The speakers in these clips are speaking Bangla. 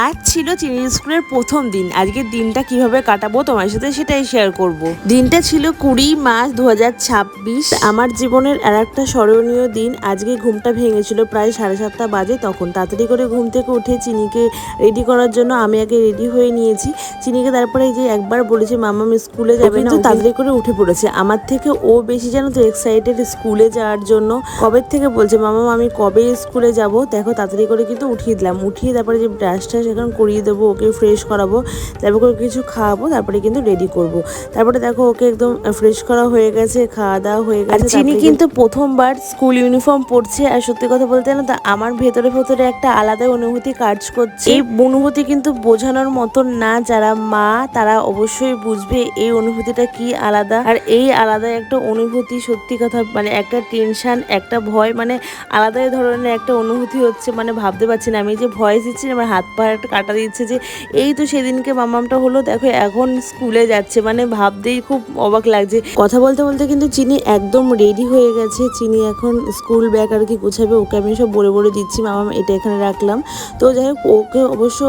আজ ছিল চিনির স্কুলের প্রথম দিন। আজকের দিনটা কিভাবে কাটাবো তোমার সাথে সেটাই শেয়ার করব। দিনটা ছিল 20 মার্চ 2026। আমার জীবনের আর একটা স্মরণীয় দিন। আজকে ঘুমটা ভেঙেছিল প্রায় 7:30 বাজে। তখন তাড়াতাড়ি করে ঘুম থেকে উঠে চিনিকে রেডি করার জন্য আমি আগে রেডি হয়ে নিয়েছি। চিনিকে তারপরে এই যে একবার বলেছি মাম্মাম স্কুলে যাবে না, তাড়াতাড়ি করে উঠে পড়েছে। আমার থেকে ও বেশি জানো তো এক্সাইটেড স্কুলে যাওয়ার জন্য। কবে থেকে বলছে মাম্মাম আমি কবে স্কুলে যাব। দেখো তাড়াতাড়ি করে কিন্তু উঠিয়ে দিলাম। উঠিয়ে তারপরে যে ব্রাশটা এখন করিয়ে দেবো, ওকে ফ্রেশ করাবো, তারপর করে কিছু খাওয়াবো, তারপরে কিন্তু রেডি করব। তারপরে দেখো ওকে একদম ফ্রেশ করা হয়ে গেছে, খাওয়া দাওয়া হয়ে গেছে। চিনি কিন্তু প্রথমবার স্কুল ইউনিফর্ম পরছে। আর সত্যি কথা বলতে না, তা আমার ভেতরে ভেতরে একটা আলাদা অনুভূতি কাজ করছে। এই অনুভূতি কিন্তু বোঝানোর মতন না, যারা মা তারা অবশ্যই বুঝবে এই অনুভূতিটা কি আলাদা। আর এই আলাদা একটা অনুভূতি, সত্যি কথা মানে একটা টেনশন, একটা ভয়, মানে আলাদাই ধরনের একটা অনুভূতি হচ্ছে। মানে ভাবতে পারছি না, আমি যে ভয়েস দিচ্ছি আমার হাত পা একটা কাটা দিচ্ছে যে এই তো সেদিনকে মামামটা হলো, দেখো এখন স্কুলে যাচ্ছে। মানে ভাবতেই খুব অবাক লাগছে। কথা বলতে বলতে কিন্তু চিনি একদম রেডি হয়ে গেছে। চিনি এখন স্কুল ব্যাগ আর কি গোছাবে, ওকে আমি সব বলে বলে দিচ্ছি মামাম এটা এখানে রাখলাম। তো যাই হোক ওকে অবশ্য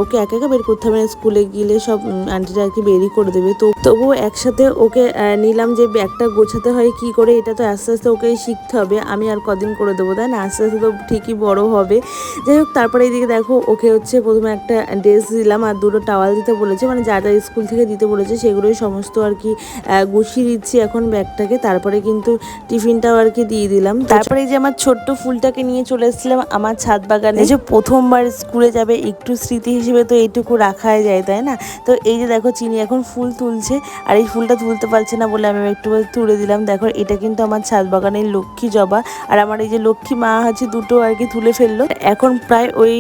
ওকে একা একা বের করতে হবে না, স্কুলে গেলে সব আন্টিরা আর কি বেরই করে দেবে। তো তবুও একসাথে ওকে নিলাম যে ব্যাগটা গোছাতে হয় কি করে, এটা তো আস্তে আস্তে ওকে শিখতে হবে। আমি আর কদিন করে দেবো, তাই না? আস্তে আস্তে তো ঠিকই বড় হবে। যাই হোক তারপরে এইদিকে দেখো ওকে হচ্ছে প্রথমে একটা ড্রেস দিলাম আর দুটো টাওয়াল দিতে বলেছে, মানে যা যা স্কুল থেকে দিতে বলেছে সেগুলোই সমস্ত আর কি গুছিয়ে দিচ্ছি এখন ব্যাগটাকে। তারপরে কিন্তু টিফিনটাও আর কি দিয়ে দিলাম। তারপরে এই যে আমার ছোট্ট ফুলটাকে নিয়ে চলে এসেছিলাম আমার ছাদ বাগানে। যে প্রথমবার স্কুলে যাবে, একটু স্মৃতি হিসেবে তো এইটুকু রাখাই যায়, তাই না? তো এই যে দেখো চিনি এখন ফুল তুলছে, আর এই ফুলটা তুলতে পারছে না বলে আমি একটু তুলে দিলাম। দেখো এটা কিন্তু আমার ছাদ বাগানের লক্ষ্মী জবা, আর আমার এই যে লক্ষ্মী মা আছে দুটো আর কি তুলে ফেললো। এখন প্রায় ওই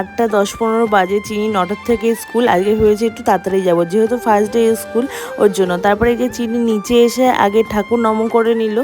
8টা 10-15 বাজে। চিনি 9টার থেকে স্কুল, আজকে হয়েছে একটু তাড়াতাড়ি যাবো যেহেতু ফার্স্ট ডে স্কুল, ওর জন্য। তারপরে এই যে চিনি নিচে এসে আগে ঠাকুর নমন করে নিল।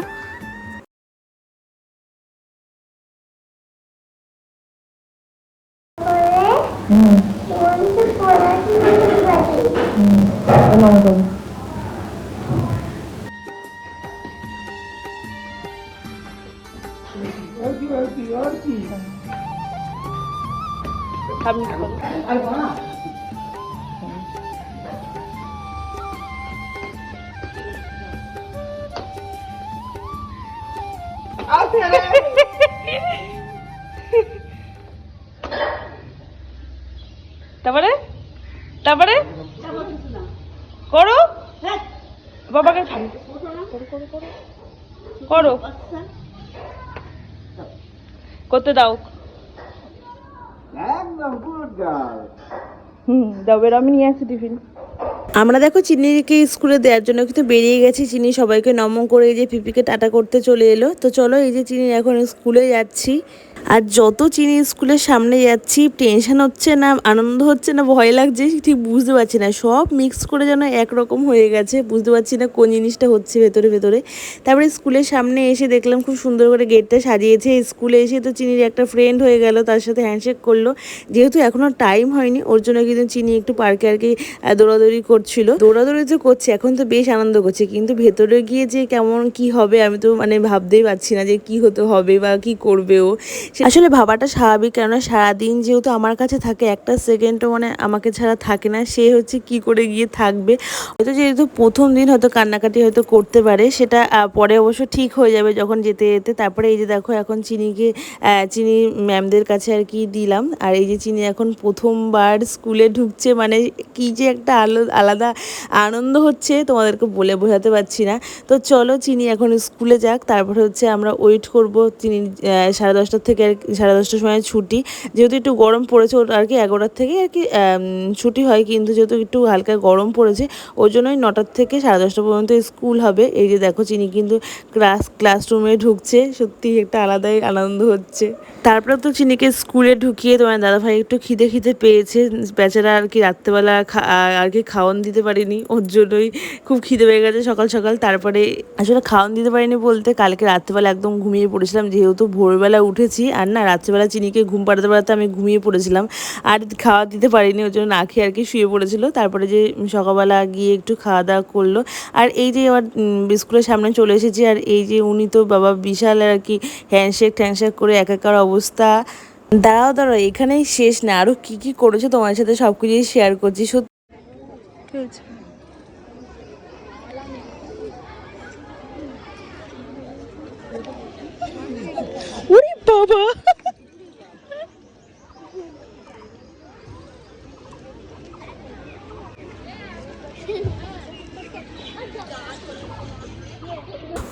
তারপরে তারপরে করো বাবাকে করো করতে দাও। দাও বেরো, আমি নিয়ে আসছি টিফিন। আমরা দেখো চিনিকে স্কুলে দেওয়ার জন্য কিন্তু বেরিয়ে গেছি। চিনি সবাইকে নমন করে এই যে পিপিকে টাটা করতে চলে এলো। তো চলো এই যে চিনি এখন স্কুলে যাচ্ছি। আর যত চিনি স্কুলের সামনে যাচ্ছি টেনশন হচ্ছে না, আনন্দ হচ্ছে না, ভয় লাগছে, ঠিক বুঝতে পারছি না। সব মিক্স করে যেন একরকম হয়ে গেছে, বুঝতে পারছি না কোন জিনিসটা হচ্ছে ভেতরে ভেতরে। তারপরে স্কুলের সামনে এসে দেখলাম খুব সুন্দর করে গেটটা সাজিয়েছে। স্কুলে এসে তো চিনির একটা ফ্রেন্ড হয়ে গেল, তার সাথে হ্যান্ডশেক করলো। যেহেতু এখনও টাইম হয়নি ওর জন্য কিন্তু চিনি একটু পার্কে আর কি দৌড়াদৌড়ি করছিল। দৌড়াদৌড়ি তো করছে, এখন তো বেশ আনন্দ করছে, কিন্তু ভেতরে গিয়ে যে কেমন কি হবে আমি তো মানে ভাবতেই পারছি না যে কি হতে হবে বা কি করবে ও। আসলে ভাবাটা স্বাভাবিক, কেননা সারাদিন যেহেতু আমার কাছে থাকে, একটা সেকেন্ডও মানে আমাকে ছাড়া থাকে না। সে হচ্ছে কি করে গিয়ে থাকবে, হয়তো যেহেতু প্রথম দিন হয়তো কান্নাকাটি হয়তো করতে পারে, সেটা পরে অবশ্য ঠিক হয়ে যাবে যখন যেতে যেতে। তারপরে এই যে দেখো এখন চিনিকে চিনি ম্যামদের কাছে আর কি দিলাম। আর এই যে চিনি এখন প্রথমবার স্কুলে ঢুকছে, মানে কি যে একটা আলাদা আনন্দ হচ্ছে তোমাদেরকে বলে বোঝাতে পারছি না। তো চলো চিনি এখন স্কুলে যাক, তারপরে হচ্ছে আমরা ওয়েট করব। চিনি 10:30 থেকে আর 10:30 সময় ছুটি, যেহেতু একটু গরম পড়েছে ওর আর কি 11টার থেকে আর কি ছুটি হয়, কিন্তু যেহেতু একটু হালকা গরম পড়েছে ওই জন্যই 9টার থেকে 10:30 পর্যন্ত স্কুল হবে। এই যে দেখো চিনি কিন্তু ক্লাসরুমে ঢুকছে, সত্যি একটা আলাদাই আনন্দ হচ্ছে। তারপরে তো চিনিকে স্কুলে ঢুকিয়ে তোমার দাদাভাই একটু খিদে খিদে পেয়েছে, বেচারা আর কি রাত্রেবেলা আর কি খাওয়ান দিতে পারিনি, ওর জন্যই খুব খিদে পেয়ে গেছে সকাল সকাল। তারপরে আসলে খাওয়ান দিতে পারিনি বলতে কালকে রাত্রেবেলা একদম ঘুমিয়ে পড়েছিলাম, যেহেতু ভোরবেলা উঠেছি আর না রাত্রেবেলা চিনিকে ঘুম পাড়াতে পাড়াতে আমি ঘুমিয়ে পড়েছিলাম, আর খাওয়া দিতে পারিনি, ওর জন্য না খেয়ে আর কি শুয়ে পড়েছিল। তারপরে যে সকালবেলা গিয়ে একটু খাওয়া দাওয়া করলো। আর এই যে আবার স্কুলের সামনে চলে এসেছি, আর এই যে উনি তো বাবা বিশাল আর কি হ্যান্ডশেক ট্যান্ডশেক করে একাকার অবস্থা। দাঁড়াও দাঁড়াও, এখানেই শেষ না, আরো কি কি করেছো তোমার সাথে সবকিছুই শেয়ার করছি। সত্যি ওরে বাবা,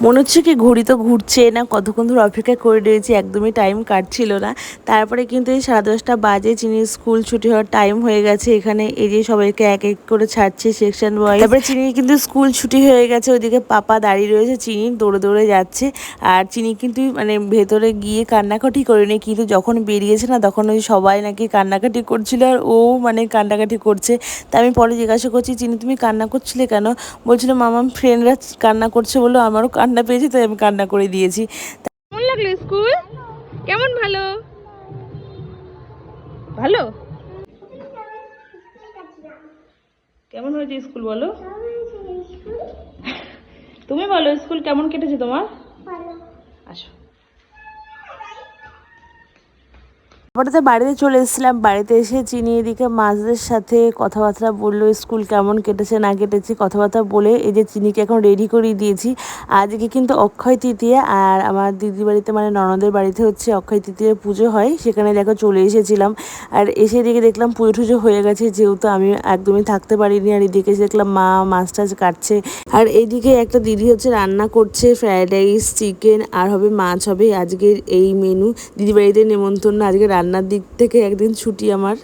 মনে হচ্ছে কি ঘড়ি তো ঘুরছে না, কতক্ষণ ধরে অপেক্ষা করে রয়েছি, একদমই টাইম কাটছিল না। তারপরে কিন্তু এই 10:30 বাজে, চিনির স্কুল ছুটি হওয়ার টাইম হয়ে গেছে। এখানে এই যে সবাইকে এক এক করে ছাড়ছে সেকশন ওয়াইজ। তারপরে চিনির কিন্তু স্কুল ছুটি হয়ে গেছে, ওইদিকে পাপা দাঁড়িয়ে রয়েছে, চিনি দৌড়ে দৌড়ে যাচ্ছে। আর চিনি কিন্তু মানে ভেতরে গিয়ে কান্নাকাটি করেনি, কিন্তু যখন বেরিয়েছে না তখন ওই সবাই নাকি কান্নাকাটি করছিল, আর ও মানে কান্নাকাটি করছে। তা আমি পরে জিজ্ঞাসা করছি, চিনি তুমি কান্না করছিলে কেন? বলছিল মামাম ফ্রেন্ডরা কান্না করছে বলে আমারও কান্না পেয়েছি, তাই আমি কান্না করে দিয়েছি। কেমন লাগলো স্কুল? কেমন? ভালো ভালো। কেমন হয়েছে স্কুল বলো? তুমি বলো স্কুল কেমন কেটেছে তোমার? আসো। তারপরে তো বাড়িতে চলে এসেছিলাম, বাড়িতে এসে চিনি এদিকে মাছদের সাথে কথাবার্তা বললো, স্কুল কেমন কেটেছে না কেটেছে কথাবার্তা বলে এই যে চিনিকে এখন রেডি করিয়ে দিয়েছি। আজকে কিন্তু অক্ষয় তৃতীয়া, আর আমার দিদির বাড়িতে মানে ননদের বাড়িতে হচ্ছে অক্ষয় তৃতীয়ার পুজো হয়, সেখানে দেখো চলে এসেছিলাম। আর এসে এদিকে দেখলাম পুজো টুজো হয়ে গেছে, যেহেতু আমি একদমই থাকতে পারিনি। আর এদিকে এসে দেখলাম মা মাছ টাছ কাটছে, আর এইদিকে একটা দিদি হচ্ছে রান্না করছে ফ্রায়েড রাইস, চিকেন আর হবে মাছ হবে আজকের এই মেনু। দিদি বাড়িতে নেমন্তন্ন, আজকে রান্নার দিক থেকে একদিন ছুটি আমার।